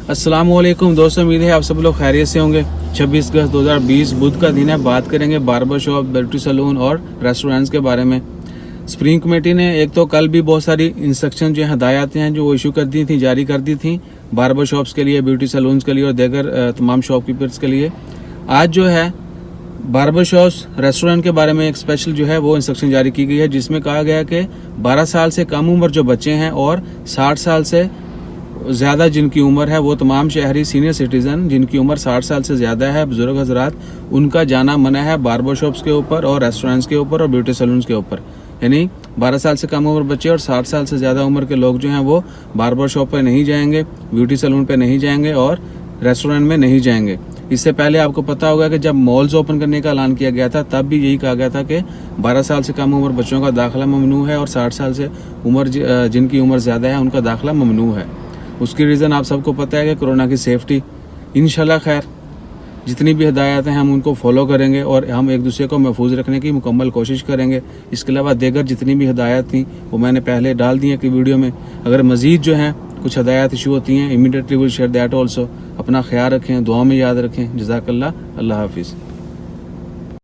अस्सलाम वालेकुम दोस्तों, उम्मीद है आप सब लोग खैरियत से होंगे। 26 अगस्त 2020 बुध का दिन है। बात करेंगे बार्बर शॉप, ब्यूटी सैलून और रेस्टोरेंट्स के बारे में। स्प्रिंग कमेटी ने एक तो कल भी बहुत सारी इंस्ट्रक्शन जो हदायतें हैं जो वो इशू कर दी थी, जारी कर दी थी बार्बर शॉप्स के लिए, ब्यूटी सैलून्स के लिए और दीगर तमाम शॉपकीपर्स के लिए। आज जो है बार्बर शॉप्स, रेस्टोरेंट के बारे में एक स्पेशल जो है वो इंस्ट्रक्शन जारी की गई है, जिसमें कहा गया है कि 12 साल से कम उम्र जो बच्चे हैं और 60 साल से ज़्यादा जिनकी उम्र है, वो तमाम शहरी सीनियर सिटीज़न जिनकी उम्र 60 साल से ज़्यादा है, बुजुर्ग हजरात, उनका जाना मना है बार्बर शॉप्स के ऊपर और रेस्टोरेंट्स के ऊपर और ब्यूटी सैलून्स के ऊपर। यानी 12 साल से कम उम्र बच्चे और 60 साल से ज़्यादा उम्र के लोग जो हैं वो बार्बर शॉप पर नहीं जाएंगे, ब्यूटी सैलून पर नहीं जाएंगे और रेस्टोरेंट में नहीं जाएंगे। इससे पहले आपको पता होगा कि जब मॉल्स ओपन करने का ऐलान किया गया था तब भी यही कहा गया था कि 12 साल से कम उम्र बच्चों का दाखिला ममनू है और 60 साल से उम्र जिनकी उम्र ज़्यादा है उनका दाखिला ममनू है। उसकी रीज़न आप सबको पता है कि कोरोना की सेफ्टी। इंशाल्लाह खैर जितनी भी हिदायत हैं हम उनको फॉलो करेंगे और हम एक दूसरे को महफूज रखने की मुकम्मल कोशिश करेंगे। इसके अलावा दीगर जितनी भी हिदायत थी वो मैंने पहले डाल दी है कि वीडियो में। अगर मज़ीद जो हैं कुछ हिदायत इशू होती हैं, immediately will share that also. अपना ख्याल रखें, दुआ में याद रखें। जज़ाकल्लाह, अल्लाह हाफिज़।